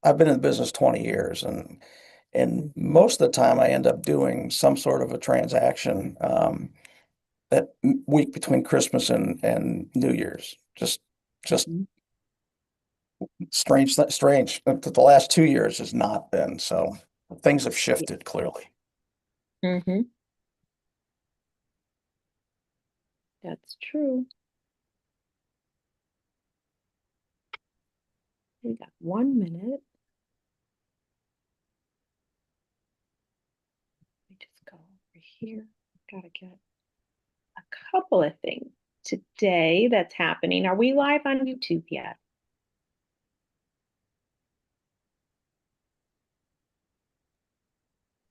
I've been in the business 20 years, and most of the time I end up doing some sort of a transaction that week between Christmas and New Year's. Just Mhm. strange. The last 2 years has not been, so things have shifted clearly. Mm-hmm. That's true. We got 1 minute. Let me just go over here. Gotta get a couple of things today that's happening. Are we live on YouTube yet?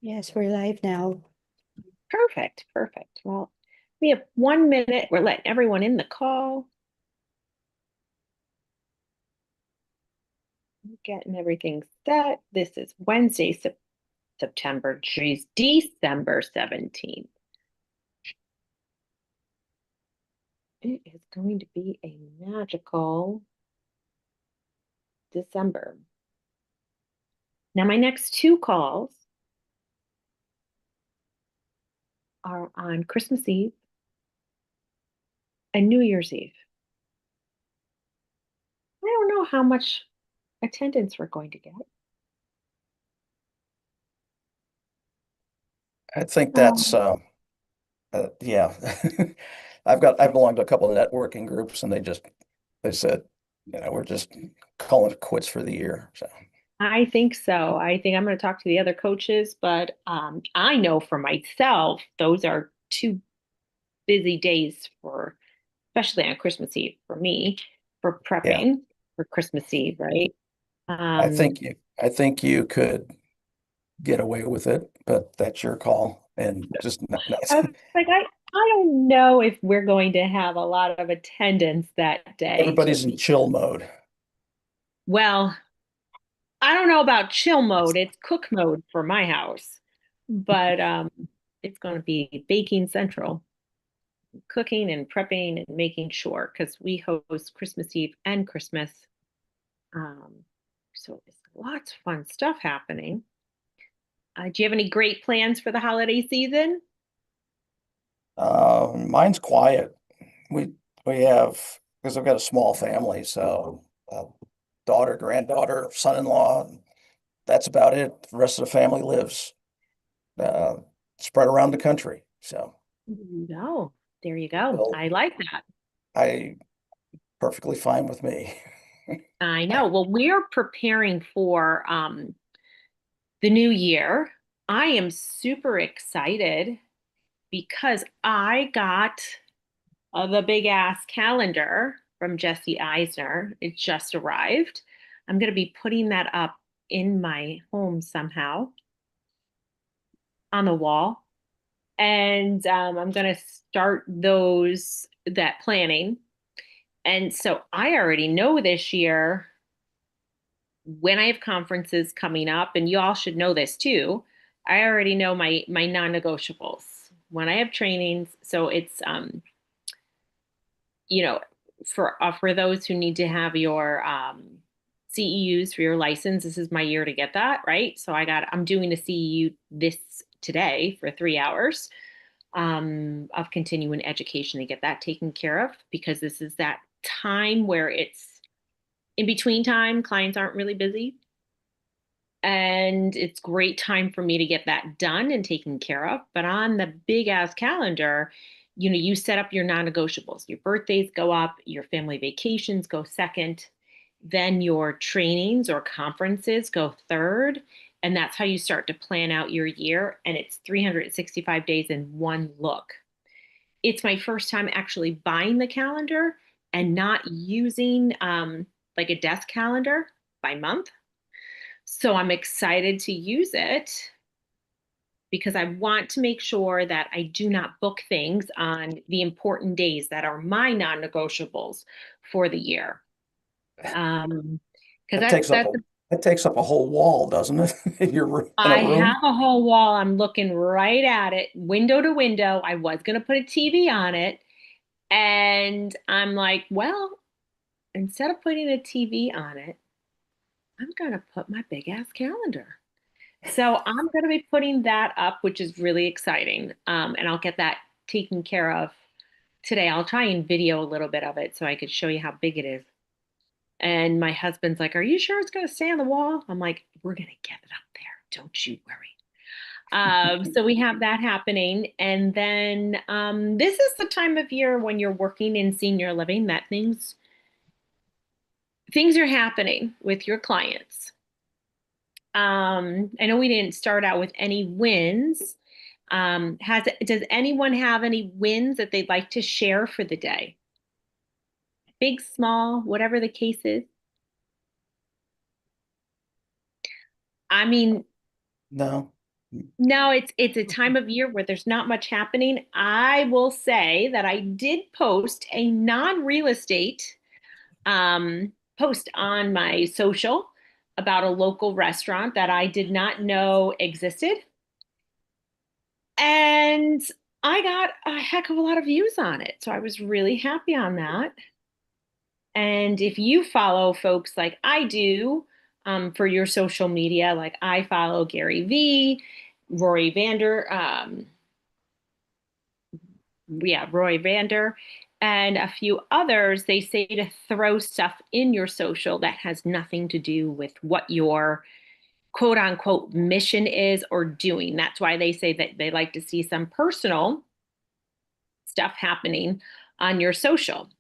Yes, we're live now. Perfect, perfect. Well, we have 1 minute. We're letting everyone in the call, getting everything set. This is Wednesday, September, geez, December 17th. It is going to be a magical December. Now, my next two calls are on Christmas Eve and New Year's Eve. I don't know how much attendance we're going to get. I think that's Um, yeah. I belong to a couple of networking groups, and they said, we're just calling it quits for the year. So I think so. I think I'm going to talk to the other coaches, but I know for myself, those are two busy days for, especially on Christmas Eve for me, for yeah, prepping for Christmas Eve, right? I Um, think you could get away with it, but that's your call. And just not, I was like, I don't know if we're going to have a lot of attendance that day to everybody's in be. chill mode. Well, I don't know about chill mode. It's cook mode for my house, but it's going to be baking central, cooking and prepping and making sure because we host Christmas Eve and Christmas. Um, so it's lots of fun stuff happening. Do you have any great plans for the holiday season? Mine's quiet. We we have because I've got a small family, so daughter, granddaughter, son-in-law. That's about it. The rest of the family lives uh, spread around the country. So No, there you go. well, I like that. I perfectly fine with me. I know. Well, we're preparing for the new year. I am super excited because I got the big ass calendar from Jesse Eisner. It just arrived. I'm going to be putting that up in my home somehow on the wall. And I'm going to start that planning. And so I already know this year when I have conferences coming up, and you all should know this too. I already know my non-negotiables when I have trainings. So it's you know, for those who need to have your CEUs for your license, this is my year to get that, right? So I'm doing a CEU this today for 3 hours of continuing education to get that taken care of because this is that time where it's in between time, clients aren't really busy. And it's great time for me to get that done and taken care of. But on the big ass calendar, you set up your non-negotiables. Your birthdays go up, your family vacations go second, then your trainings or conferences go third. And that's how you start to plan out your year. And it's 365 days in one look. It's my first time actually buying the calendar and not using like a desk calendar by month. So I'm excited to use it because I want to make sure that I do not book things on the important days that are my non-negotiables for the year. Um, because That that's takes up that's a whole wall, doesn't it? In a I have room. a whole wall. I'm looking right at it, window to window. I was gonna put a TV on it, and I'm like, well, instead of putting a TV on it, I'm going to put my big ass calendar. So I'm going to be putting that up, which is really exciting. And I'll get that taken care of today. I'll try and video a little bit of it so I could show you how big it is. And my husband's like, "Are you sure it's going to stay on the wall?" I'm like, "We're going to get it up there. Don't you worry." So we have that happening. And then this is the time of year when you're working in senior living that things are happening with your clients. I know we didn't start out with any wins. Does anyone have any wins that they'd like to share for the day? Big, small, whatever the case is. I mean, No. no, it's a time of year where there's not much happening. I will say that I did post a non-real estate post on my social about a local restaurant that I did not know existed. And I got a heck of a lot of views on it. So I was really happy on that. And if you follow folks like I do for your social media, like I follow Gary V, Roy Vander, Roy Vander, and a few others, they say to throw stuff in your social that has nothing to do with what your quote unquote mission is or doing. That's why they say that they like to see some personal stuff happening on your social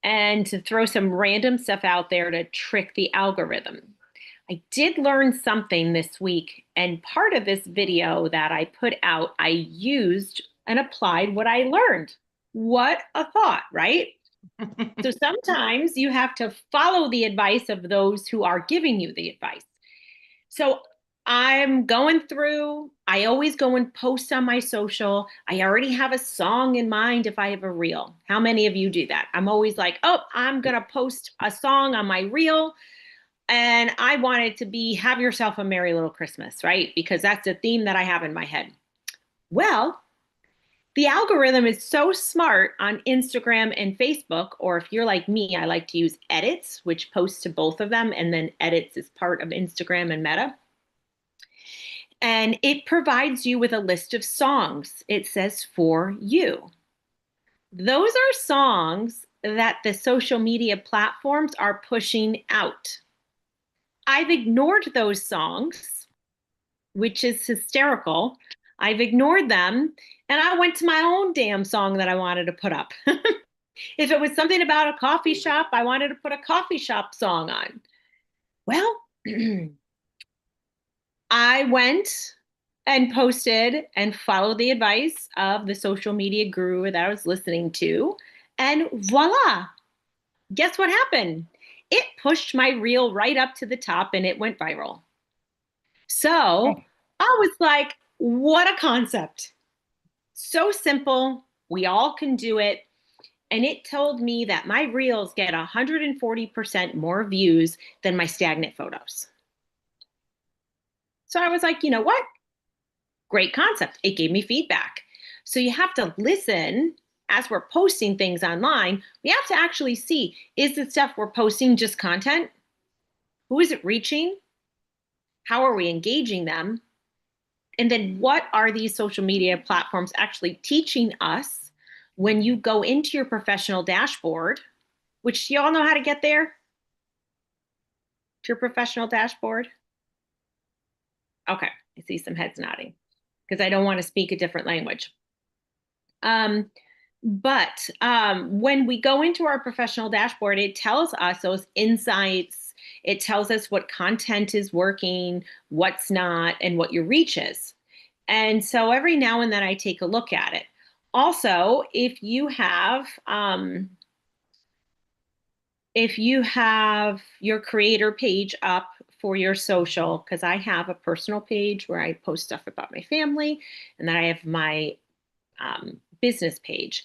and to throw some random stuff out there to trick the algorithm. I did learn something this week, and part of this video that I put out, I used and applied what I learned. What a thought, right? So sometimes you have to follow the advice of those who are giving you the advice. So I'm going through, I always go and post on my social. I already have a song in mind if I have a reel. How many of you do that? I'm always like, oh, I'm going to post a song on my reel. And I want it to be Have Yourself a Merry Little Christmas, right? Because that's a theme that I have in my head. Well, the algorithm is so smart on Instagram and Facebook, or if you're like me, I like to use edits, which posts to both of them, and then edits is part of Instagram and Meta. And it provides you with a list of songs. It says for you. Those are songs that the social media platforms are pushing out. I've ignored those songs, which is hysterical. I've ignored them and I went to my own damn song that I wanted to put up. If it was something about a coffee shop, I wanted to put a coffee shop song on. Well, I went and posted and followed the advice of the social media guru that I was listening to. And voila, guess what happened? It pushed my reel right up to the top and it went viral. So I was like, what a concept. So simple. We all can do it. And it told me that my reels get 140% more views than my stagnant photos. So I was like, you know what? Great concept. It gave me feedback. So you have to listen as we're posting things online. We have to actually see, is the stuff we're posting just content? Who is it reaching? How are we engaging them? And then what are these social media platforms actually teaching us when you go into your professional dashboard, which you all know how to get there to your professional dashboard? Okay, I see some heads nodding because I don't want to speak a different language. Um, but when we go into our professional dashboard, it tells us those insights. It tells us what content is working, what's not, and what your reach is. And so every now and then I take a look at it. Also, if you have your creator page up for your social, because I have a personal page where I post stuff about my family, and then I have my business page.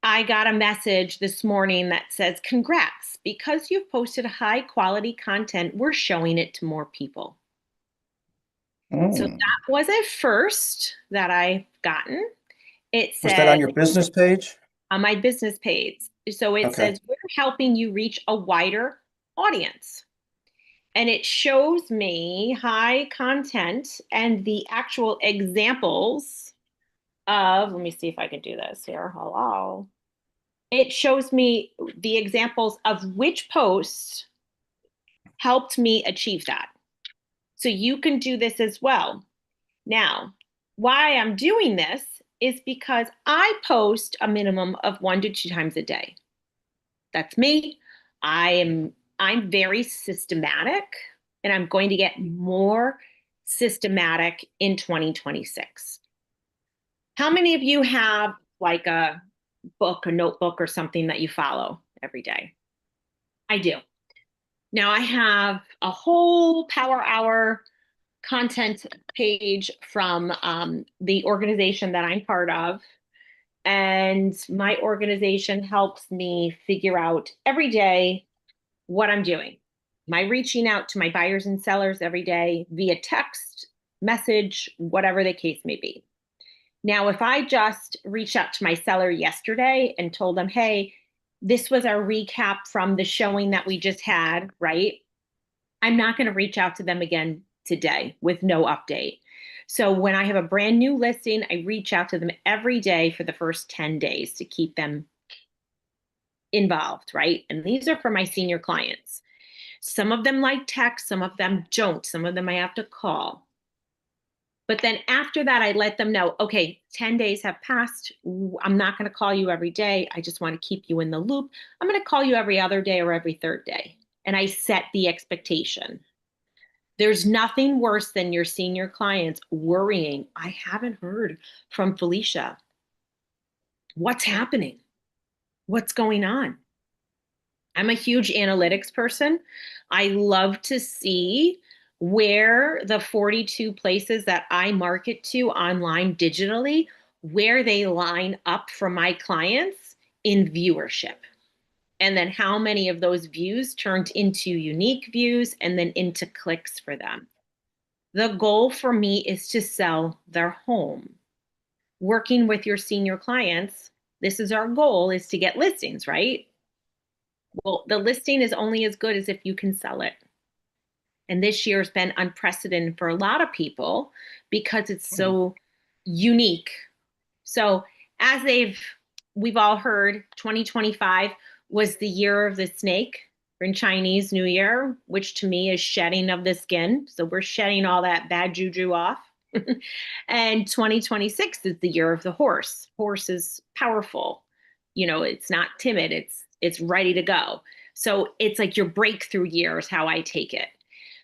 I got a message this morning that says, congrats, because you've posted high quality content, we're showing it to more people. So Mm. that was a first that I've gotten. It Was that on said your business page? on my business page. So it Okay. says, we're helping you reach a wider audience. and it shows me high content and the actual examples of, let me see if I can do this here. Hello. It shows me the examples of which posts helped me achieve that. So you can do this as well. Now, why I'm doing this is because I post a minimum of 1 to 2 times a day. That's me. I'm very systematic, and I'm going to get more systematic in 2026. How many of you have like a book, a notebook, or something that you follow every day? I do. Now I have a whole Power Hour content page from the organization that I'm part of. And my organization helps me figure out every day what I'm doing. Am I reaching out to my buyers and sellers every day via text, message, whatever the case may be? Now, if I just reached out to my seller yesterday and told them, hey, this was our recap from the showing that we just had, right? I'm not going to reach out to them again today with no update. So when I have a brand new listing, I reach out to them every day for the first 10 days to keep them involved, right? And these are for my senior clients. Some of them like text, some of them don't. Some of them I have to call. But then after that, I let them know, okay, 10 days have passed. I'm not going to call you every day. I just want to keep you in the loop. I'm going to call you every other day or every third day. And I set the expectation. There's nothing worse than your senior clients worrying. I haven't heard from Felicia. What's happening? What's going on? I'm a huge analytics person. I love to see where the 42 places that I market to online digitally, where they line up for my clients in viewership. And then how many of those views turned into unique views and then into clicks for them. The goal for me is to sell their home. Working with your senior clients, this is our goal, is to get listings, right? Well, the listing is only as good as if you can sell it. And this year has been unprecedented for a lot of people because it's so unique. So as we've all heard, 2025 was the year of the snake in Chinese New Year, which to me is shedding of the skin. So we're shedding all that bad juju off. And 2026 is the year of the horse. Horse is powerful. You know, it's not timid. It's ready to go. So it's like your breakthrough year is how I take it.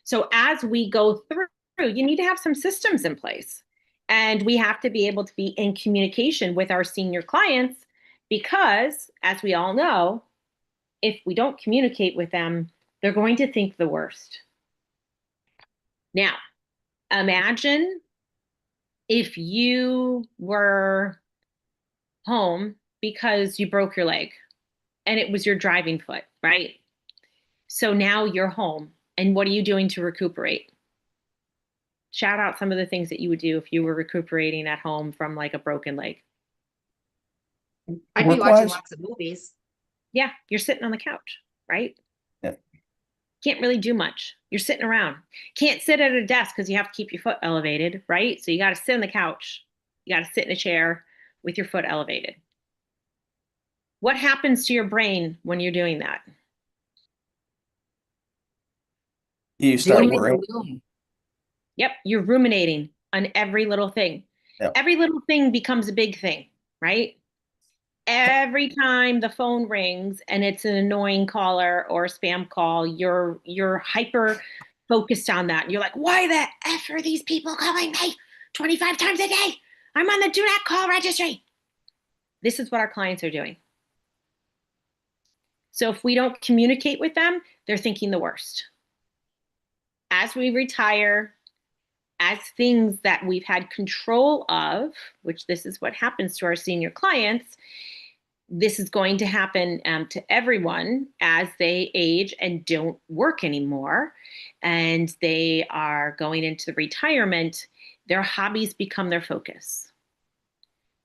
So as we go through, you need to have some systems in place. And we have to be able to be in communication with our senior clients because, as we all know, if we don't communicate with them, they're going to think the worst. Now, imagine if you were home because you broke your leg and it was your driving foot, right? So now you're home. And what are you doing to recuperate? Shout out some of the things that you would do if you were recuperating at home from like a broken leg. I'd be Work watching wise, lots of movies. Yeah, you're sitting on the couch, right? yeah. Can't really do much. You're sitting around. Can't sit at a desk because you have to keep your foot elevated, right? So you got to sit on the couch. You got to sit in a chair with your foot elevated. What happens to your brain when you're doing that? You Doom start and worrying. gloom. Yep, you're ruminating on every little thing. Yeah. Every little thing becomes a big thing, right? Every time the phone rings and it's an annoying caller or a spam call, you're hyper focused on that. You're like, why the F are these people calling me 25 times a day? I'm on the do not call registry. This is what our clients are doing. So if we don't communicate with them, they're thinking the worst. As we retire, as things that we've had control of, which this is what happens to our senior clients, this is going to happen to everyone as they age and don't work anymore. And they are going into the retirement, their hobbies become their focus.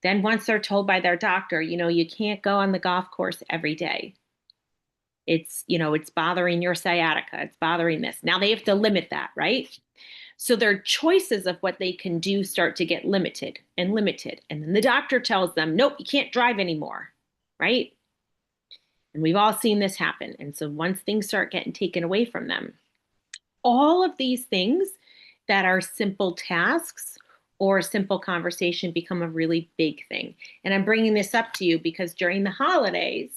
Then once they're told by their doctor, you know, you can't go on the golf course every day. It's, it's bothering your sciatica. It's bothering this. Now they have to limit that, right? So their choices of what they can do start to get limited and limited. And then the doctor tells them, nope, you can't drive anymore, right? And we've all seen this happen. And so once things start getting taken away from them, all of these things that are simple tasks or a simple conversation become a really big thing. And I'm bringing this up to you because during the holidays,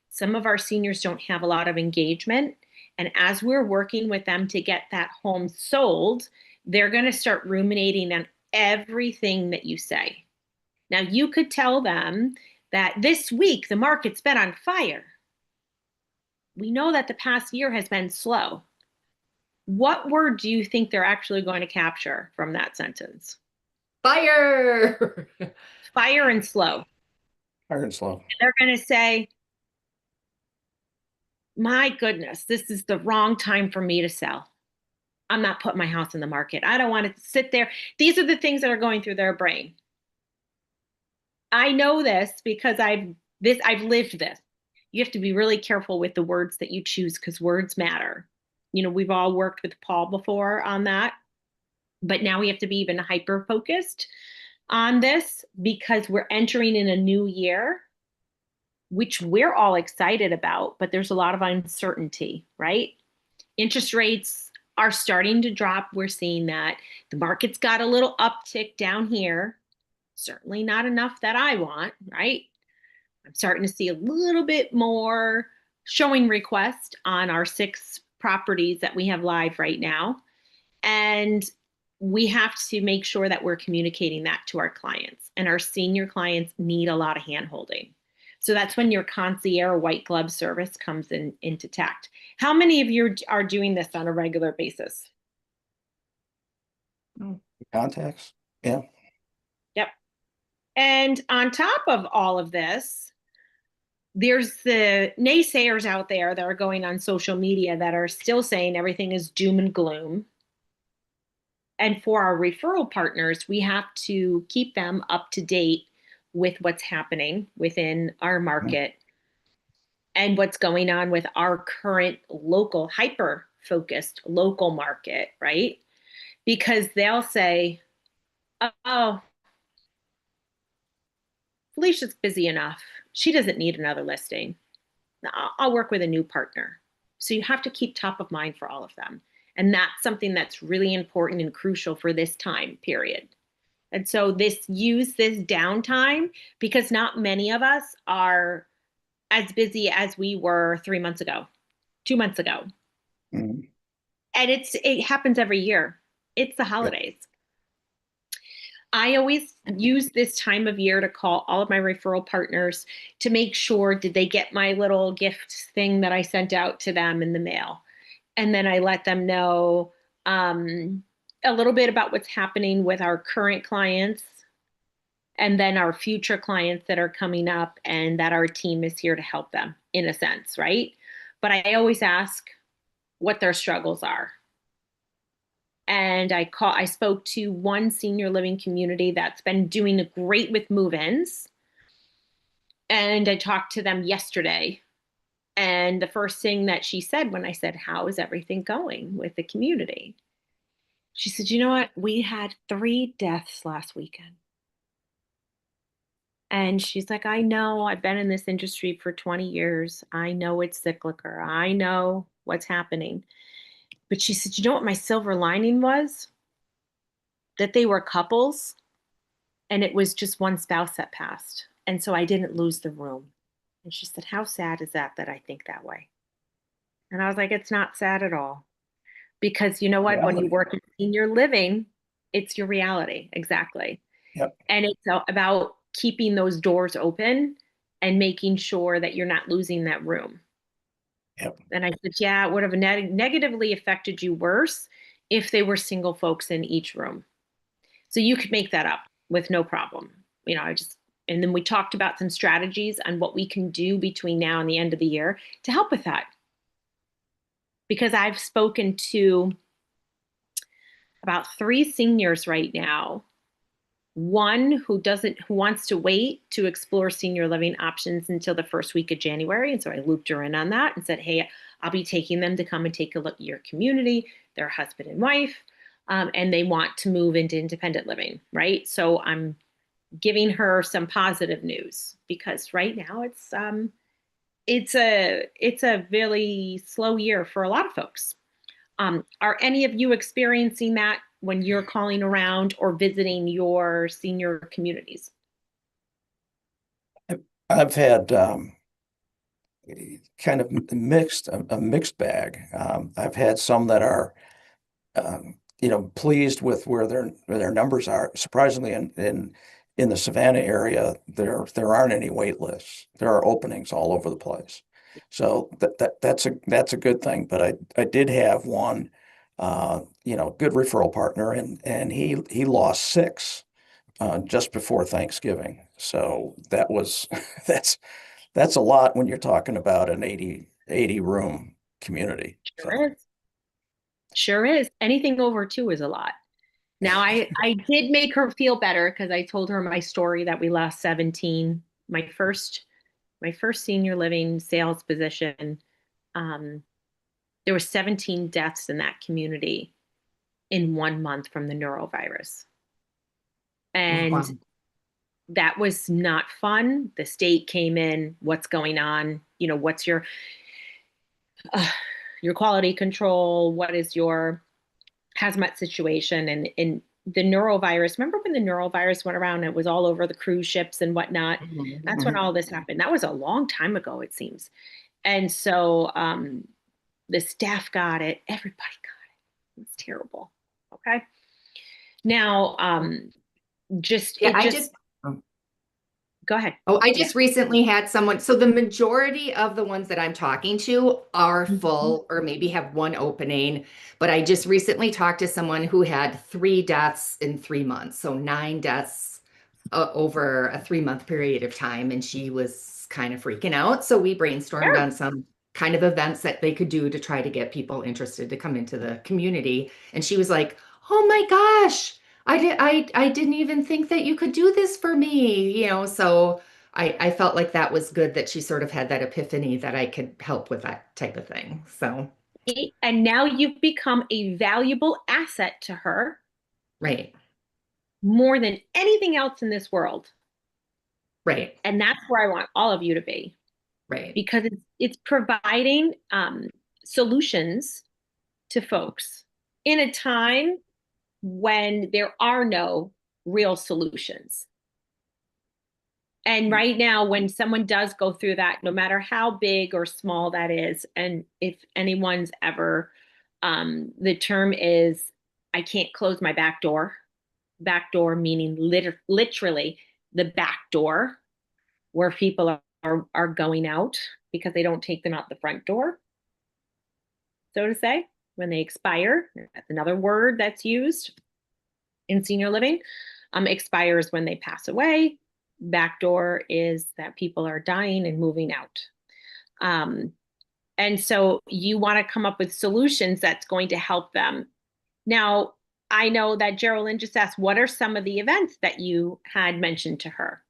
some of our seniors don't have a lot of engagement. And as we're working with them to get that home sold, they're going to start ruminating on everything that you say. Now, you could tell them that this week the market's been on fire. We know that the past year has been slow. What word do you think they're actually going to capture from that sentence? Fire. Fire and slow. Fire and slow. And they're going to say, my goodness, this is the wrong time for me to sell. I'm not putting my house in the market. I don't want to sit there. These are the things that are going through their brain. I know this because I've lived this. You have to be really careful with the words that you choose because words matter. We've all worked with Paul before on that, but now we have to be even hyper focused on this because we're entering in a new year, which we're all excited about, but there's a lot of uncertainty, right? Interest rates are starting to drop. We're seeing that. The market's got a little uptick down here. Certainly not enough that I want, right? I'm starting to see a little bit more showing requests on our 6 properties that we have live right now. And we have to make sure that we're communicating that to our clients. And our senior clients need a lot of hand-holding. So that's when your concierge white glove service comes into tact. How many of you are doing this on a regular basis? Contacts. Yeah. Yep. And on top of all of this, there's the naysayers out there that are going on social media that are still saying everything is doom and gloom. And for our referral partners, we have to keep them up to date with what's happening within our market and what's going on with our current local, hyper focused local market, right? Because they'll say, oh, Felicia's busy enough. She doesn't need another listing. I'll work with a new partner. So you have to keep top of mind for all of them. And that's something that's really important and crucial for this time period. And so use this downtime because not many of us are as busy as we were 3 months ago, 2 months ago. Mhm. And it happens every year. It's the holidays. I always use this time of year to call all of my referral partners to make sure, did they get my little gift thing that I sent out to them in the mail? And then I let them know a little bit about what's happening with our current clients and then our future clients that are coming up and that our team is here to help them in a sense, right? But I always ask what their struggles are. And I spoke to one senior living community that's been doing great with move-ins. And I talked to them yesterday. And the first thing that she said when I said, how is everything going with the community? She said, you know what? We had 3 deaths last weekend. And she's like, I know I've been in this industry for 20 years. I know it's cyclical. I know what's happening. But she said, you know what my silver lining was? That they were couples and it was just one spouse that passed. And so I didn't lose the room. And she said, how sad is that I think that way? And I was like, it's not sad at all. Because you know what? When you Reality. work in senior living, it's your reality. Exactly. Yep. And it's about keeping those doors open and making sure that you're not losing that room. Yep. And I said, yeah, it would have negatively affected you worse if they were single folks in each room. So you could make that up with no problem. And then we talked about some strategies on what we can do between now and the end of the year to help with that. Because I've spoken to about 3 seniors right now one who wants to wait to explore senior living options until the first week of January. And so I looped her in on that and said, hey, I'll be taking them to come and take a look at your community, their husband and wife, and they want to move into independent living, right? So I'm giving her some positive news because right now it's a really slow year for a lot of folks. Are any of you experiencing that when you're calling around or visiting your senior communities? I've had kind of a mixed bag. I've had some that are pleased with where their numbers are. Surprisingly, in the Savannah area, there aren't any wait lists. There are openings all over the place. So that's a good thing. But I did have one, good referral partner, and he lost six just before Thanksgiving. So that's that's a lot when you're talking about an 80 room community. So. Sure is. Sure is. Anything over two is a lot. Now, I did make her feel better because I told her my story that we lost 17. My first senior living sales position, um, there were 17 deaths in that community in 1 month from the neurovirus. Wow. And that was not fun. The state came in, what's going on? What's your quality control? What is your hazmat situation? And the neurovirus, remember when the neurovirus went around, it was all over the cruise ships and whatnot. That's when all this happened. That was a long time ago, it seems. And so the staff got it, everybody got it. It's terrible. Okay. Now, Yeah, I just go ahead. Oh, I just recently had someone. So the majority of the ones that I'm talking to are full or maybe have one opening. But I just recently talked to someone who had 3 deaths in 3 months. So 9 deaths over a 3 month period of time. And she was kind of freaking out. So we brainstormed Sure. on some kind of events that they could do to try to get people interested to come into the community. And she was like, oh my gosh. I didn't even think that you could do this for me, so I felt like that was good that she sort of had that epiphany that I could help with that type of thing. So, And now you've become a valuable asset to her right, more than anything else in this world. right, And that's where I want all of you to be right. because it's providing solutions to folks in a time when there are no real solutions. And right now, when someone does go through that, no matter how big or small that is, and if anyone's ever, the term is, I can't close my back door meaning literally the back door where people are going out because they don't take them out the front door, so to say, when they expire. That's another word that's used in senior living. Expires when they pass away. Backdoor is that people are dying and moving out. Um, and so you want to come up with solutions that's going to help them. Now, I know that Geraldine just asked, what are some of the events that you had mentioned to her?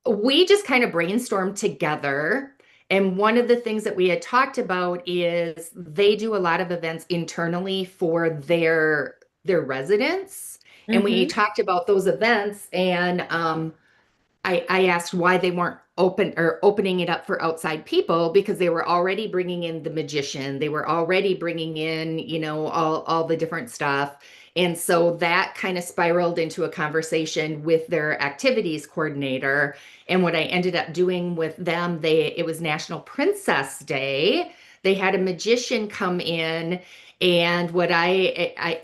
We just kind of brainstormed together. And one of the things that we had talked about is they do a lot of events internally for their residents. And we Mm-hmm. talked about those events and I asked why they weren't opening it up for outside people because they were already bringing in the magician. They were already bringing in, all the different stuff. And so that kind of spiraled into a conversation with their activities coordinator. And what I ended up doing with them, it was National Princess Day. They had a magician come in and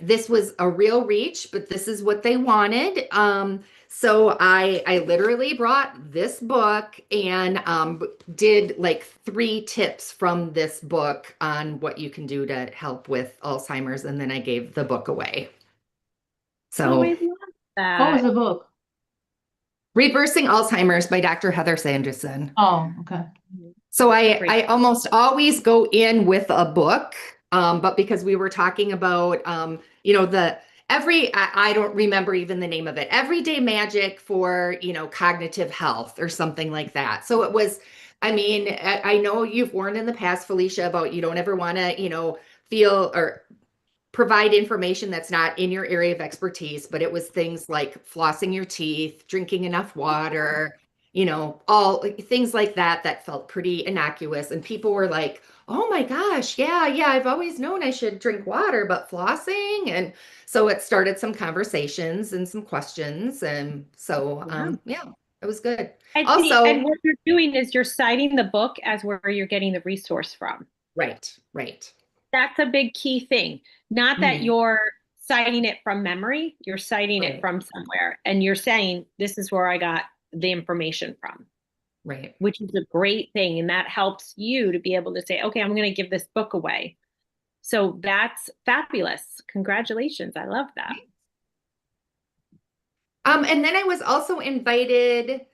this was a real reach, but this is what they wanted. So I literally brought this book and did like 3 tips from this book on what you can do to help with Alzheimer's, and then I gave the book away. Oh, I So love What was that. the book? Reversing Alzheimer's by Dr. Heather Sanderson. Oh, okay. So That's a great. I almost always go in with a book But because we were talking about, I don't remember even the name of it, everyday magic for, cognitive health or something like that. So it was, I mean, I know you've warned in the past, Felicia, about you don't ever want to, feel or provide information that's not in your area of expertise, but it was things like flossing your teeth, drinking enough water, all things like that that felt pretty innocuous. And people were like, oh my gosh, yeah, I've always known I should drink water, but flossing. And so it started some conversations and some questions. And so, Yeah. yeah, it was good. And see, and Also, what you're doing is you're citing the book as where you're getting the resource from. right. That's a big key thing. Not that Mhm. you're citing it from memory, you're citing it Right, from somewhere. And you're saying, this is where I got the information from, right. which is a great thing. And that helps you to be able to say, okay, I'm going to give this book away. So that's fabulous. Congratulations. I love that. And then I was also invited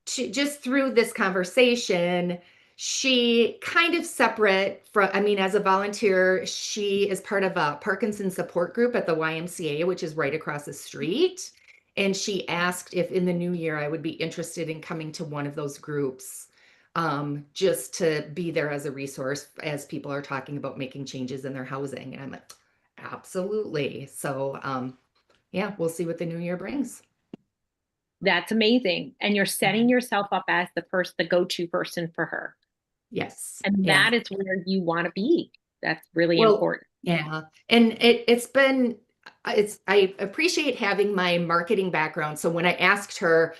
to, just through this conversation, she kind of separate from, I mean, as a volunteer, she is part of a Parkinson support group at the YMCA, which is right across the street. And she asked if in the new year I would be interested in coming to one of those groups, just to be there as a resource as people are talking about making changes in their housing. And I'm like, absolutely. So, yeah, we'll see what the new year brings. That's amazing. And you're setting yourself up as the go-to person for her. Yes. And Yeah. that is where you want to be. That's really Well, important. yeah. And it's been I appreciate having my marketing background. So when I asked her,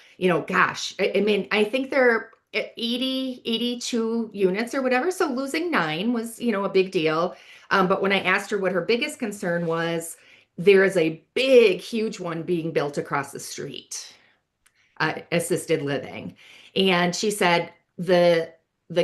gosh, I mean, I think they're at 82 units or whatever. So losing 9 was, a big deal. But when I asked her what her biggest concern was, there is a big, huge one being built across the street, assisted living. And she said the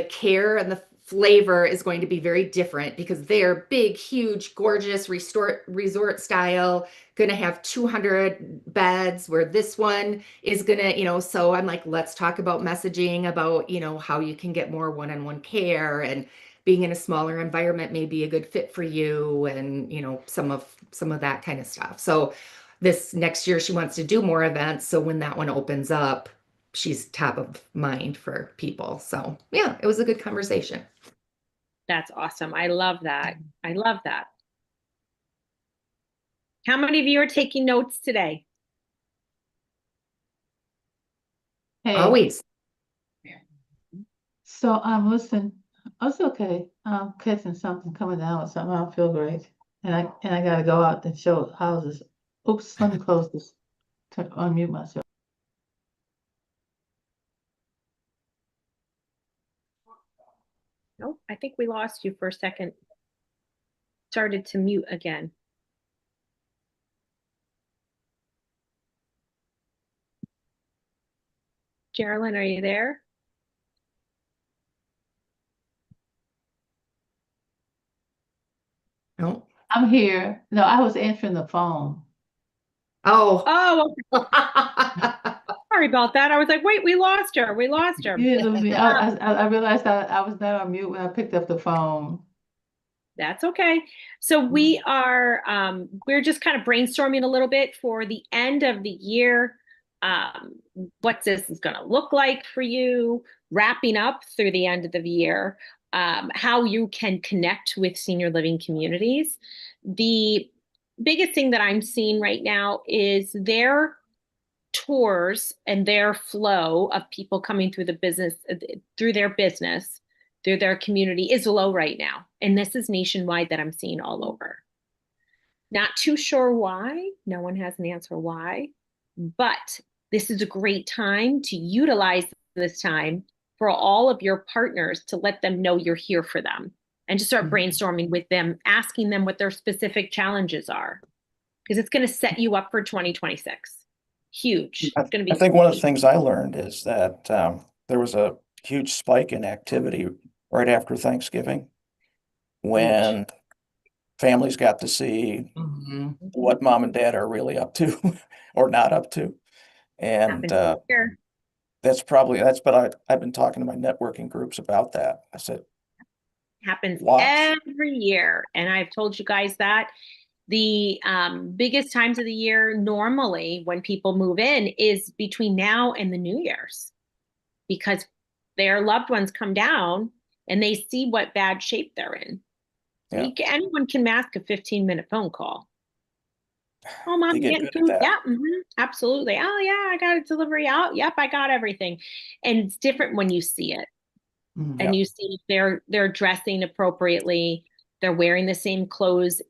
care and the flavor is going to be very different because they're big, huge, gorgeous resort style, going to have 200 beds where this one is going to, so I'm like, let's talk about messaging about, how you can get more one-on-one care, and being in a smaller environment may be a good fit for you, and, some of that kind of stuff. So this next year she wants to do more events. So when that one opens up, she's top of mind for people. So yeah, it was a good conversation. That's awesome. I love that. I love that. How many of you are taking notes today? Hey, Always. so I'm listening. Oh, it's okay. I'm catching something coming down with something. I don't feel great. And I gotta go out and show houses. Oops, let me close this. Unmute myself. Nope, I think we lost you for a second. Started to mute again. Geraldine, are you there? No. I'm here. No, I was answering the phone. Oh. Oh, sorry about that. I was like, wait, we lost her. We lost her. You didn't lose me. I realized I was not on mute when I picked up the phone. That's okay. So we're just kind of brainstorming a little bit for the end of the year. What this is going to look like for you, wrapping up through the end of the year, how you can connect with senior living communities. The biggest thing that I'm seeing right now is their tours and their flow of people coming through the business, through their business, through their community is low right now. And this is nationwide that I'm seeing all over. Not too sure why. No one has an answer why. But this is a great time to utilize this time for all of your partners to let them know you're here for them and to start brainstorming with them, asking them what their specific challenges are, because it's going to set you up for 2026. Huge. It's going to I be think one of the huge. things I learned is that there was a huge spike in activity right after Thanksgiving when families got to see Mhm. what mom and dad are really up to or not up to. And Happened here. but I've been talking to my networking groups about that. I said, Happens Watch. every year. And I've told you guys that the biggest times of the year normally when people move in is between now and the New Year's because their loved ones come down and they see what bad shape they're in. Yeah. Anyone can mask a 15-minute phone call. Oh, They mom, you get getting good at food? that. Yeah, absolutely. Oh, yeah, I got a delivery out. Yep, I got everything. And it's different when you see it Mm. and you see if they're dressing appropriately, they're wearing the same clothes,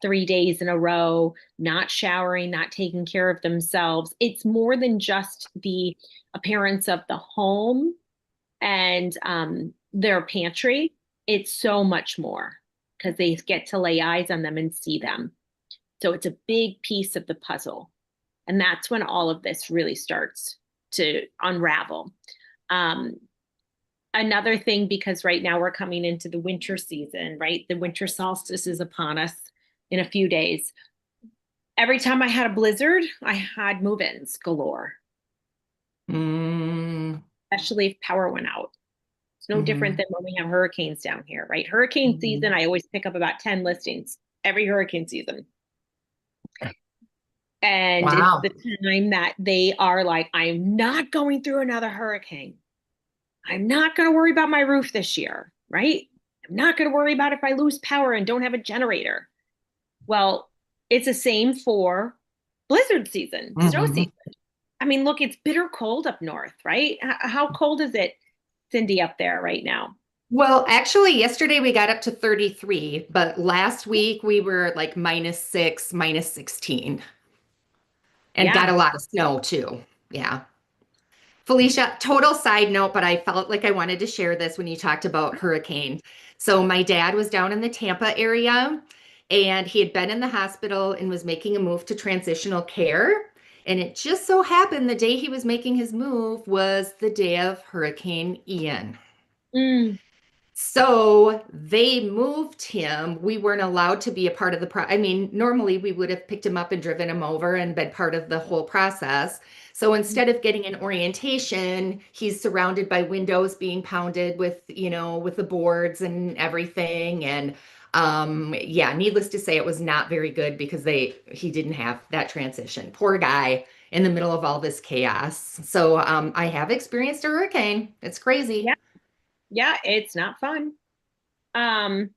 3 days in a row, not showering, not taking care of themselves. It's more than just the appearance of the home and their pantry. It's so much more because they get to lay eyes on them and see them. So it's a big piece of the puzzle. And that's when all of this really starts to unravel. Um, Another thing, because right now we're coming into the winter season, right? The winter solstice is upon us in a few days. Every time I had a blizzard, I had move-ins galore, Mm. especially if power went out. It's no different Mhm. than when we have hurricanes down here, right? Hurricane season, Mhm. I always pick up about 10 listings every hurricane season. And it's Wow. the time that they are like, I'm not going through another hurricane. I'm not going to worry about my roof this year, right? I'm not going to worry about if I lose power and don't have a generator. Well, it's the same for blizzard season, snow Mhm. season. I mean, look, it's bitter cold up north, right? How cold is it, Cindy, up there right now? Well, actually, yesterday we got up to 33, but last week we were like -6, -16, and got Yeah. a lot of snow too. Yeah. Felicia, total side note, but I felt like I wanted to share this when you talked about hurricane. So my dad was down in the Tampa area and he had been in the hospital and was making a move to transitional care. And it just so happened the day he was making his move was the day of Hurricane Ian. Mm, So they moved him. We weren't allowed to be a part of I mean, normally we would have picked him up and driven him over and been part of the whole process. So instead of getting an orientation, he's surrounded by windows being pounded with, with the boards and everything. And yeah, needless to say, it was not very good because he didn't have that transition. Poor guy in the middle of all this chaos. So I have experienced a hurricane. It's crazy. yeah. Yeah. It's not fun. Um,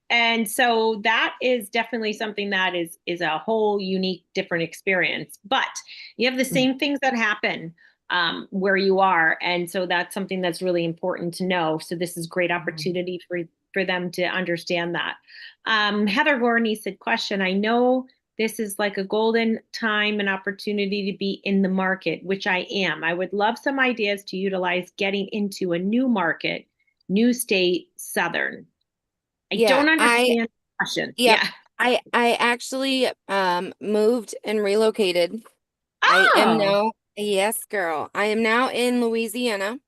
and so that is definitely something that is a whole unique, different experience. But you have the same things that happen where you are, and so that's something that's really important to know. So this is great opportunity for them to understand that. Heather Gorney said, "Question: I know this is like a golden time and opportunity to be in the market, which I am. I would love some ideas to utilize getting into a new market, new state, Southern." I Yeah, don't I understand the question. yep. Yeah. I actually moved and relocated. I am Oh, now, yes, girl. I am now in Louisiana.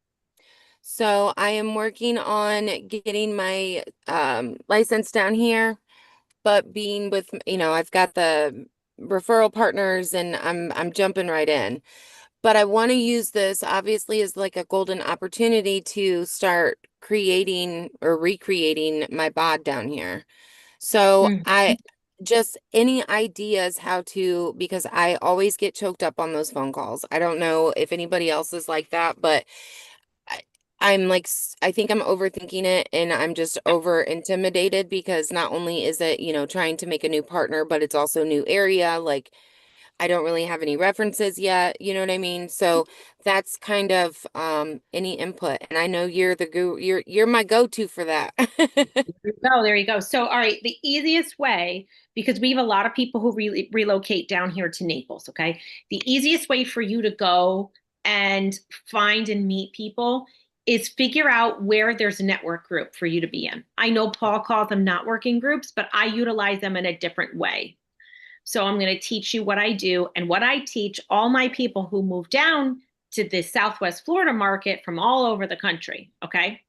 So I am working on getting my license down here, but being with, I've got the referral partners and I'm jumping right in. But I want to use this obviously as like a golden opportunity to start creating or recreating my bod down here. So mhm. I just any ideas how to, because I always get choked up on those phone calls. I don't know if anybody else is like that, but I, I'm like, I think I'm overthinking it and I'm just over intimidated because not only is it, trying to make a new partner, but it's also new area. Like I don't really have any references yet, you know what I mean? So that's kind of any input. And I know you're the guru, you're my go-to for that. There you go. There you go. So, all right, the easiest way, because we have a lot of people who relocate down here to Naples, okay? The easiest way for you to go and find and meet people is figure out where there's a network group for you to be in. I know Paul calls them not working groups, but I utilize them in a different way. So I'm going to teach you what I do and what I teach all my people who move down to the Southwest Florida market from all over the country. Okay.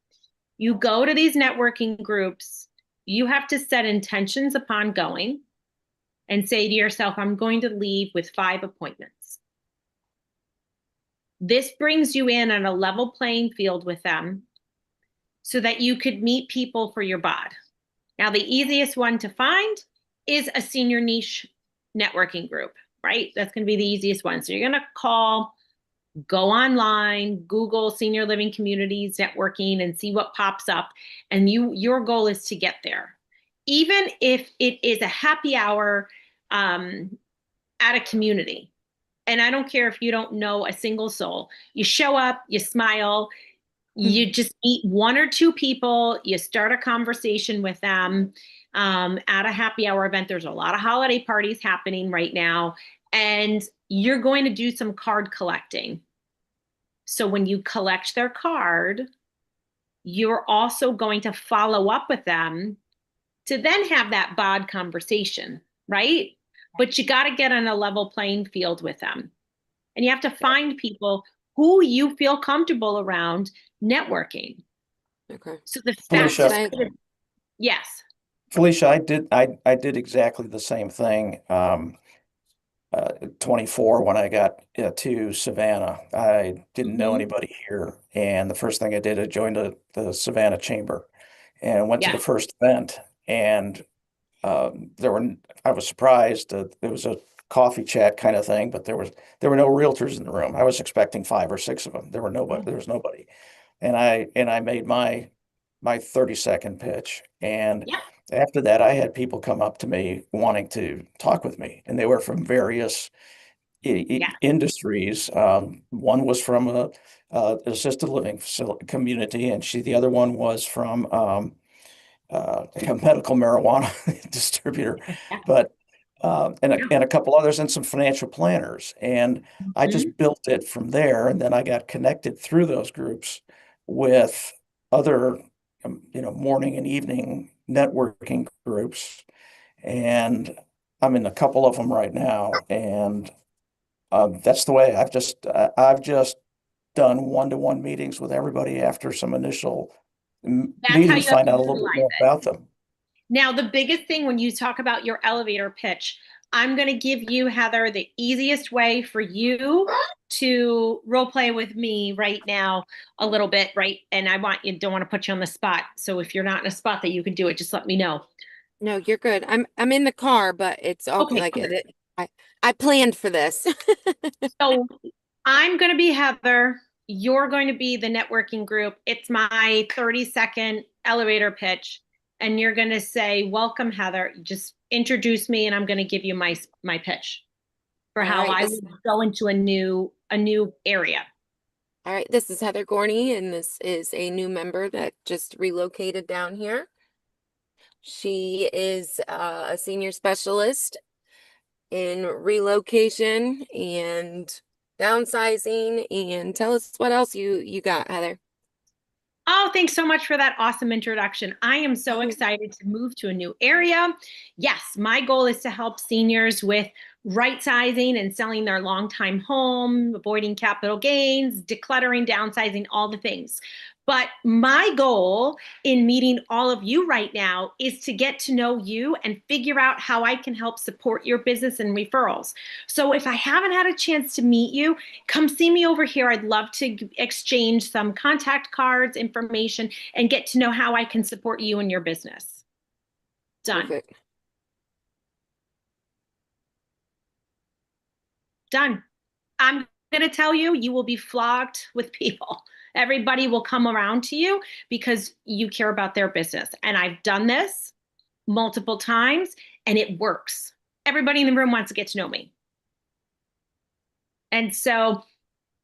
You go to these networking groups, you have to set intentions upon going and say to yourself, I'm going to leave with 5 appointments. This brings you in on a level playing field with them. so that you could meet people for your bod. Now, the easiest one to find is a senior niche networking group, right? That's going to be the easiest one. So you're going to call, go online, Google senior living communities networking and see what pops up. And your goal is to get there. Even if it is a happy hour at a community. And I don't care if you don't know a single soul. You show up, you smile, you just meet one or two people, you start a conversation with them at a happy hour event. There's a lot of holiday parties happening right now, and you're going to do some card collecting. So when you collect their card, you're also going to follow up with them to then have that bod conversation, right? But you got to get on a level playing field with them. And you have to find people who you feel comfortable around networking. Okay. So the Felicia. fastest, yes. Felicia, I did exactly the same thing. 24 when I got to Savannah. I didn't know anybody here. And the first thing I did, I joined the Savannah Chamber and went to the first event. And I was surprised that there was a coffee chat kind of thing, but there were no realtors in the room. I was expecting 5 or 6 of them. There was nobody. And I made my 30-second pitch. And after that, I had people come up to me wanting to talk with me, and they were from various industries. One was from a assisted living facility community, and the other one was from a medical marijuana distributor, but and a couple others, and some financial planners. And I just built it from there, and then I got connected through those groups with other morning and evening networking groups, and I'm in a couple of them right now. And that's the way I've just done one-to-one meetings with everybody after some initial meetings, find out a little bit more about them. Now, the biggest thing when you talk about your elevator pitch, I'm going to give you, Heather, the easiest way for you to role play with me right now a little bit, right? And don't want to put you on the spot. So if you're not in a spot that you can do it, just let me know. No, you're good. I'm in the car, but it's all Okay. I planned for this. So I'm going to be Heather. You're going to be the networking group. It's my 30-second elevator pitch. And you're going to say, welcome, Heather. Just introduce me, and I'm going to give you my pitch for how I would go into a new area. All right, this is Heather Gorney, and this is a new member that just relocated down here. She is a senior specialist in relocation and downsizing. And tell us what else you got, Heather. Oh, thanks so much for that awesome introduction. I am so excited to move to a new area. Yes, my goal is to help seniors with right sizing and selling their longtime home, avoiding capital gains, decluttering, downsizing, all the things. But my goal in meeting all of you right now is to get to know you and figure out how I can help support your business and referrals. So if I haven't had a chance to meet you, come see me over here. I'd love to exchange some contact cards, information, and get to know how I can support you and your business. Done. Perfect. Done. I'm going to tell you, you will be flogged with people. Everybody will come around to you because you care about their business. And I've done this multiple times, and it works. Everybody in the room wants to get to know me. And so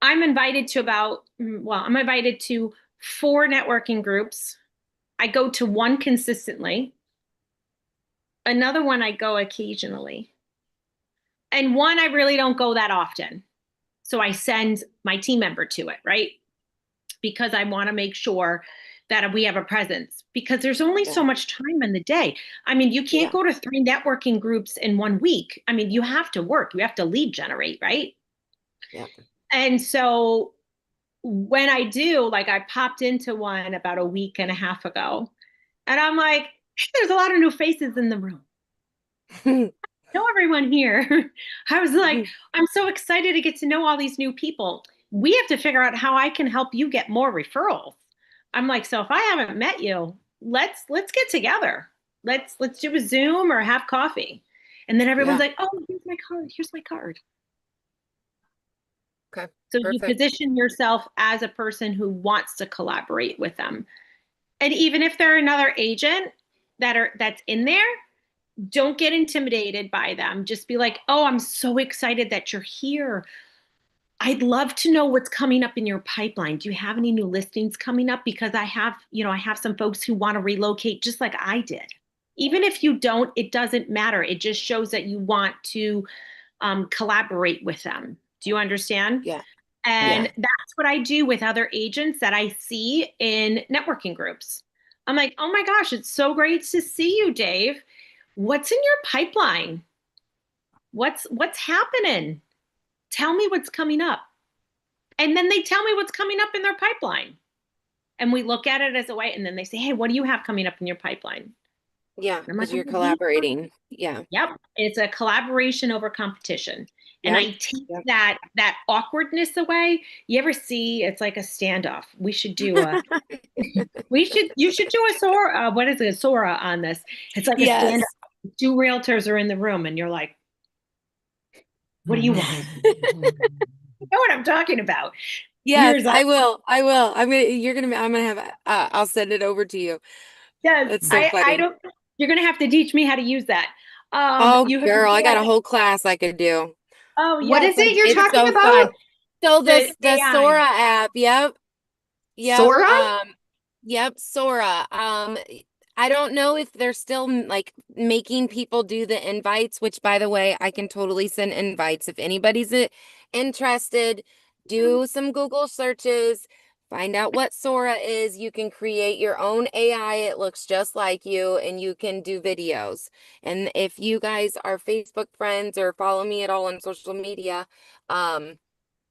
I'm invited to I'm invited to 4 networking groups. I go to one consistently. Another one I go occasionally. And one I really don't go that often. So I send my team member to it, right? Because I want to make sure that we have a presence, because there's only so much time in the day. I mean, you can't go to 3 networking groups in 1 week. I mean, you have to work, you have to lead generate, right? Yeah. And so when I do, like I popped into one about a week and a half ago, and I'm like, there's a lot of new faces in the room. Know everyone here. I was like, I'm so excited to get to know all these new people. We have to figure out how I can help you get more referrals. I'm like, so if I haven't met you, let's get together. Let's do a Zoom or have coffee. And then everyone's Yeah. like, oh, here's my card. Here's my card. Okay. So you Perfect. position yourself as a person who wants to collaborate with them. And even if they're another agent that's in there, don't get intimidated by them. Just be like, oh, I'm so excited that you're here. I'd love to know what's coming up in your pipeline. Do you have any new listings coming up? Because I have some folks who want to relocate just like I did. Even if you don't, it doesn't matter. It just shows that you want to collaborate with them. Do you understand? Yeah. And Yeah. that's what I do with other agents that I see in networking groups. I'm like, oh my gosh, it's so great to see you, Dave. What's in your pipeline? What's happening? Tell me what's coming up. And then they tell me what's coming up in their pipeline. And we look at it as a way, and then they say, hey, what do you have coming up in your pipeline? Yeah. And I'm like, Because you're oh, collaborating. Yeah. yep. It's a collaboration over competition. And Yep. I take Yep. that awkwardness away. You ever see it's like a standoff? We should do a you should do a Sora, what is it, a Sora on this. It's like a Yes. standoff. Two realtors are in the room and you're like, what do you want? You know what I'm talking about. Yes, Here's I will. I will. I'm gonna have, I'll send it over to you. yes, That's so I funny. don't, you're gonna have to teach me how to use that. Oh, You have girl, I got a realized, whole class I could do. oh What yes, is it like you're It's talking so about? fun. So the the AI. Sora app, yep. Yep. Sora? Yep, Sora. I don't know if they're still like making people do the invites, which by the way, I can totally send invites if anybody's interested. Do some Google searches, find out what Sora is. You can create your own AI. It looks just like you, and you can do videos. And if you guys are Facebook friends or follow me at all on social media,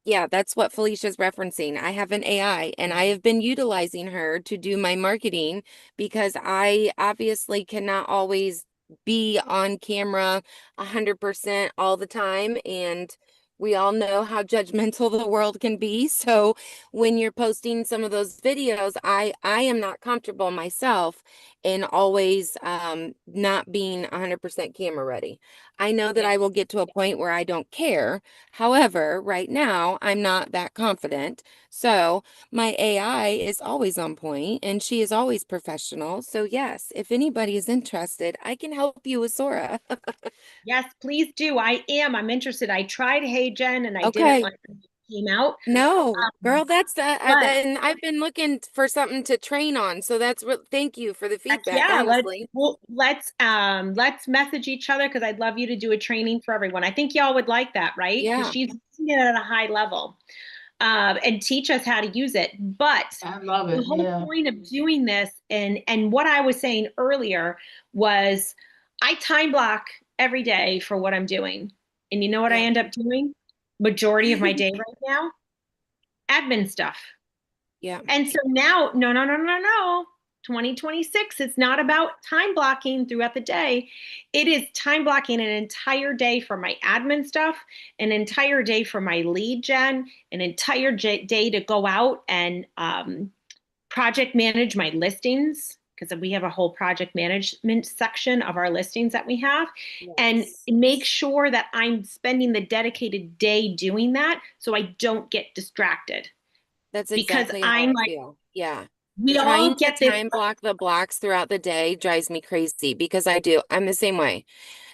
yeah, that's what Felicia's referencing. I have an AI and I have been utilizing her to do my marketing because I obviously cannot always be on camera 100% all the time. And we all know how judgmental the world can be. So when you're posting some of those videos, I am not comfortable myself in always not being 100% camera ready. I know that Yeah. I will get to a point where I don't care. However, right now, I'm not that confident. So my AI is always on point and she is always professional. So yes, if anybody is interested, I can help you with Sora. Yes, please do. I'm interested. I tried Hey Jen and I didn't Okay. like it when it came out. No, girl, that's that. But And I've been looking for something to train on. So that's thank you for the heck feedback, yeah, honestly. let's message each other because I'd love you to do a training for everyone. I think y'all would like that, right? Because Yeah. she's using it at a high level, and teach us how to use it. But I love the it. whole Yeah. point of doing this, and what I was saying earlier was, I time block every day for what I'm doing, and you know what I Yeah. end up doing? Majority of my day right now, admin stuff. Yeah. And so now, no. 2026, it's not about time blocking throughout the day. It is time blocking an entire day for my admin stuff, an entire day for my lead gen, an entire day to go out and project manage my listings, because we have a whole project management section of our listings that we have, and Yes. make sure that I'm spending the dedicated day doing that so I don't get distracted. That's Because exactly how I'm I like, feel. Yeah. we all Trying to get this. time block the blocks throughout the day drives me crazy because I do. I'm the same way.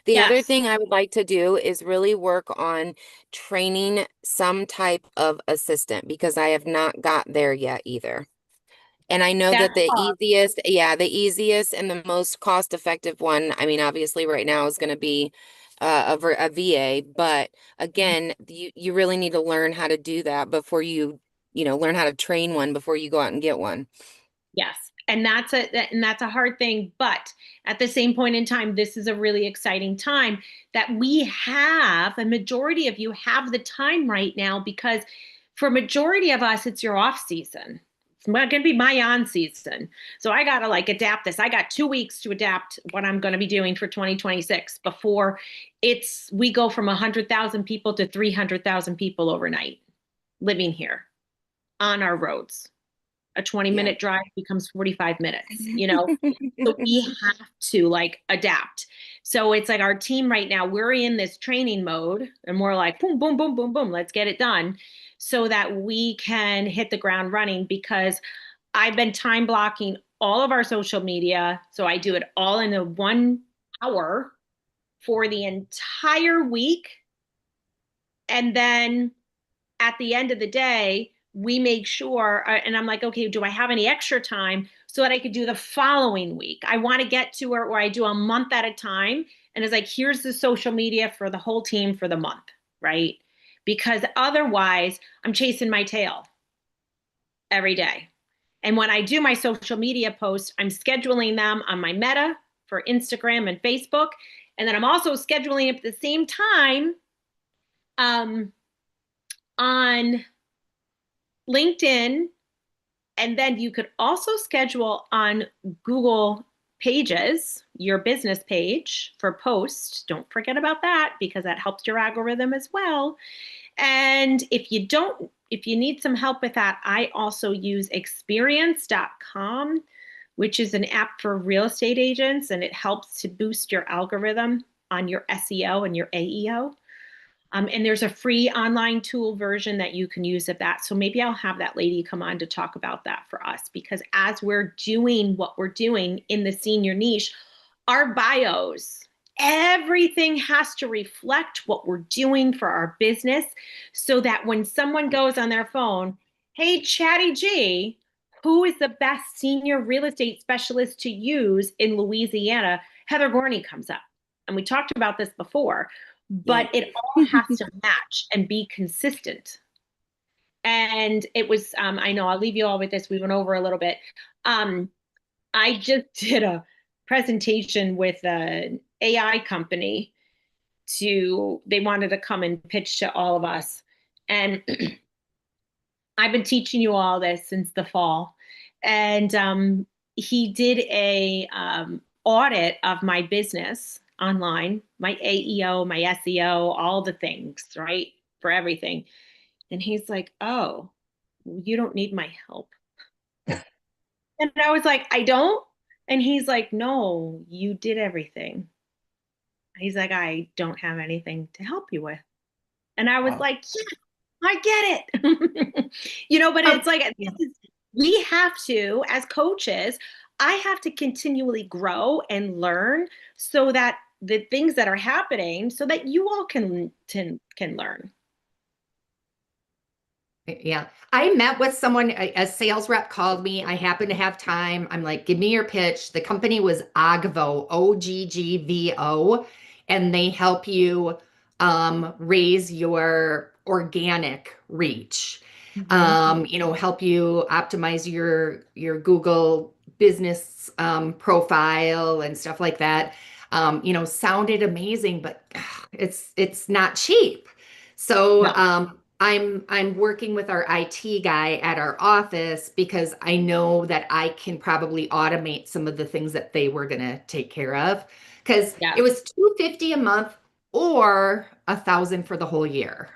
The other Yes, thing I would like to do is really work on training some type of assistant because I have not got there yet either. And I know that that's the hard. easiest, yeah, the easiest and the most cost-effective one, I mean, obviously right now is going to be a VA, but again, you really need to learn how to do that before learn how to train one before you go out and get one. Yes. And that's a hard thing. But at the same point in time, this is a really exciting time that we have, a majority of you have the time right now, because for majority of us, it's your off season. It's not going to be my on season. So I got to like adapt this. I got 2 weeks to adapt what I'm going to be doing for 2026 before we go from 100,000 people to 300,000 people overnight living here on our roads. A 20-minute drive becomes 45 minutes, you know? So we have to like adapt. So it's like our team right now, we're in this training mode and we're like, boom, boom, boom, boom, boom, let's get it done so that we can hit the ground running, because I've been time blocking all of our social media. So I do it all in a 1 hour for the entire week. And then at the end of the day, we make sure, and I'm like, okay, do I have any extra time so that I could do the following week? I want to get to where I do a month at a time. And it's like, here's the social media for the whole team for the month, right? Because otherwise, I'm chasing my tail every day. And when I do my social media posts, I'm scheduling them on my Meta for Instagram and Facebook. And then I'm also scheduling at the same time on LinkedIn. And then you could also schedule on Google Pages, your business page for posts. Don't forget about that, because that helps your algorithm as well. And if you need some help with that, I also use experience.com, which is an app for real estate agents, and it helps to boost your algorithm on your SEO and your AEO. And there's a free online tool version that you can use of that. So maybe I'll have that lady come on to talk about that for us, because as we're doing what we're doing in the senior niche, our bios, everything has to reflect what we're doing for our business, so that when someone goes on their phone, hey, Chatty G, who is the best senior real estate specialist to use in Louisiana? Heather Gorney comes up. And we talked about this before, but it all has to match and be consistent. And it was, I know I'll leave you all with this. We went over a little bit. I just did a presentation with an AI company they wanted to come and pitch to all of us. And I've been teaching you all this since the fall. And he did a audit of my business online, my AEO, my SEO, all the things, right? For everything. And he's like, oh, you don't need my help. And I was like, I don't. And he's like, no, you did everything. He's like, I don't have anything to help you with. And I was like, yeah, I get it. But it's like, we have to, as coaches, I have to continually grow and learn, so that the things that are happening, so that you all can learn. Yeah. I met with someone, a sales rep called me. I happened to have time. I'm like, give me your pitch. The company was Oggvo, Oggvo, and they help you raise your organic reach. Help you optimize your Google business profile and stuff like that. Sounded amazing, but it's not cheap. So No. I'm working with our IT guy at our office, because I know that I can probably automate some of the things that they were going to take care of, because it was $250 a month or $1,000 for the whole year.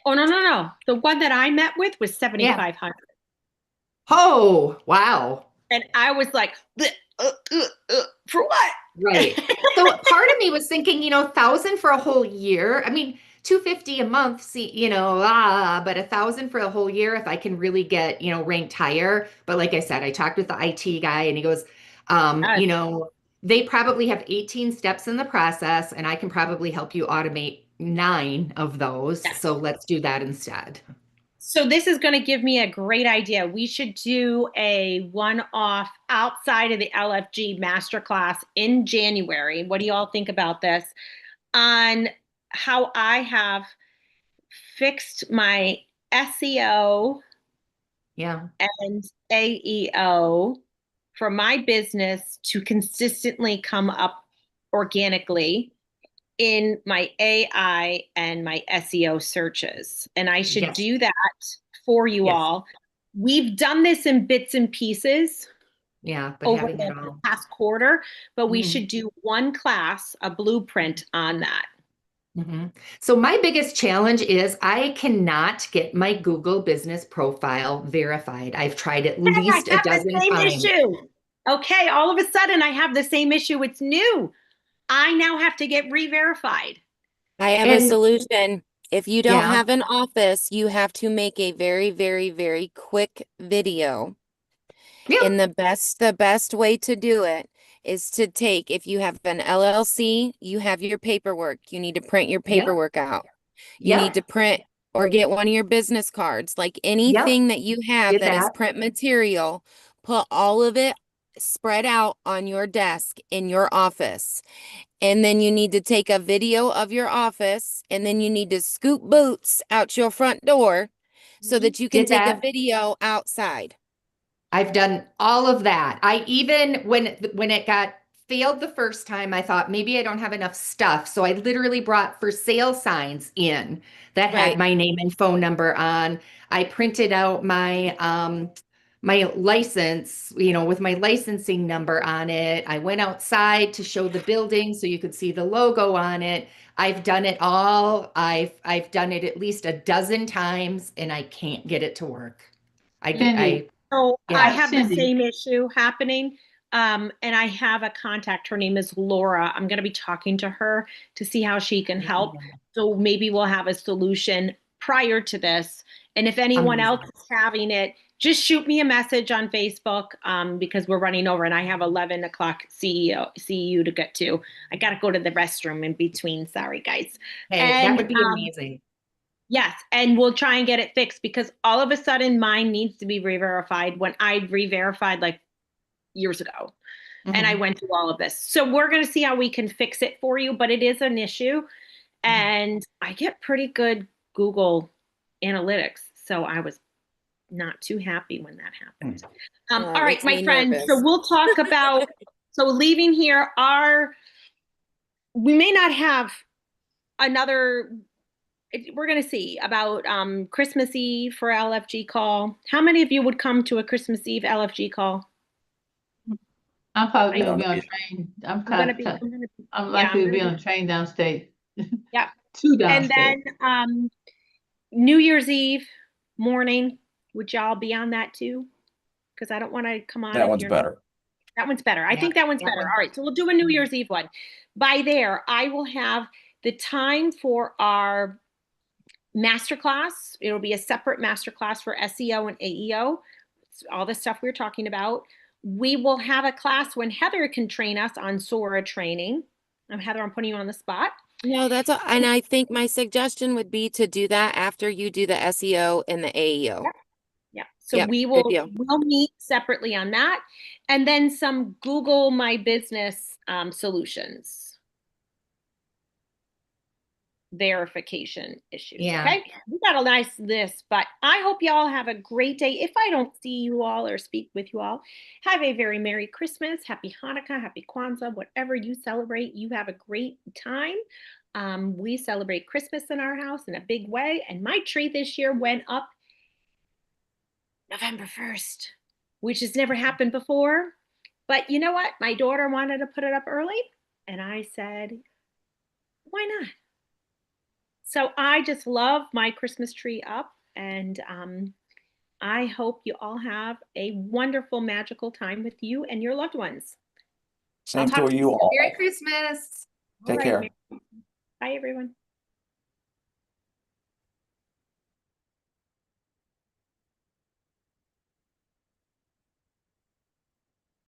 Oh, no. The one that I met with was $7,500. Oh, wow. And I was like, for what? Right. So part of me was thinking, $1,000 for a whole year. I mean, $250 a month, but $1,000 for a whole year if I can really get, ranked higher. But like I said, I talked with the IT guy and he goes, they probably have 18 steps in the process, and I can probably help you automate 9 of those. Yes. So let's do that instead. So this is going to give me a great idea. We should do a one-off outside of the LFG masterclass in January. What do you all think about this? On how I have fixed my SEO and AEO for my business to consistently come up organically in my AI and my SEO searches. And I should do that for you all. We've done this in bits and pieces but over having it all past quarter, but we should do one class, a blueprint on that. So my biggest challenge is I cannot get my Google business profile verified. I've tried at Hey, I least a have the dozen same times. issue. Okay, all of a sudden I have the same issue. It's new. I now have to get re-verified. I have a And solution. If you don't yeah, have an office, you have to make a very, very, very quick video. yeah, And the best way to do it is to take, if you have an LLC, you have your paperwork. You need to print your yeah, paperwork out. You need yeah, to print or get one of your business cards, like yeah, anything that you have did that is that. print material, put all of it spread out on your desk in your office. And then you need to take a video of your office, and then you need to scoop boots out your front door so that you can Did take a that. video outside. I've done all of that. I even when it got failed the first time, I thought maybe I don't have enough stuff. So I literally brought for sale signs in that had Right. my name and phone number on. I printed out my license, with my licensing number on it. I went outside to show the building so you could see the logo on it. I've done it all. I've done it at least a dozen times and I can't get it to work. Cindy, So I Yeah. have the Cindy, same issue happening. And I have a contact. Her name is Laura. I'm going to be talking to her to see how she can help. So maybe we'll have a solution prior to this. And if anyone else Amazing. is having it, just shoot me a message on Facebook because we're running over and I have 11 o'clock CEU to get to. I got to go to the restroom in between. Sorry, guys. Hey, that And would be amazing. yes, and we'll try and get it fixed because all of a sudden mine needs to be re-verified when I re-verified like years ago. And I Mhm, went through all of this. So we're going to see how we can fix it for you, but it is an issue. mhm. And I get pretty good Google analytics. So I was not too happy when that happened. Oh, that All right, makes my me friend. So nervous. we'll talk about, so leaving here, we may not have another, we're going to see about Christmas Eve for LFG call. How many of you would come to a Christmas Eve LFG call? I'm probably I gonna don't be know. on a train. I'm gonna be, I'm yeah, I'm likely to gonna be on be, a train downstate. yeah. Two And downstate. then New Year's Eve morning, would y'all be on that too? Because I don't want to come on That if one's you're not. better. That one's better. I Yeah, think that one's that better. one. All right, so we'll do a New Year's Eve one. By there, I will have the time for our masterclass. It'll be a separate masterclass for SEO and AEO. It's all the stuff we were talking about. We will have a class when Heather can train us on Sora training. Heather, I'm putting you on the spot. No, and I think my suggestion would be to do that after you do the SEO and the AEO. Yeah. So Yep, good deal. we'll meet separately on that. And then some Google My Business solutions. Verification issues. Yeah. Okay. We got a nice list, but I hope you all have a great day. If I don't see you all or speak with you all, have a very Merry Christmas, Happy Hanukkah, Happy Kwanzaa, whatever you celebrate, you have a great time. We celebrate Christmas in our house in a big way, and my tree this year went up November 1st, which has never happened before. But you know what? My daughter wanted to put it up early, and I said, why not? So I just love my Christmas tree up, and I hope you all have a wonderful, magical time with you and your loved ones. I'll Same talk to to you you soon. all. Merry Christmas. All Take right. care. Bye, everyone.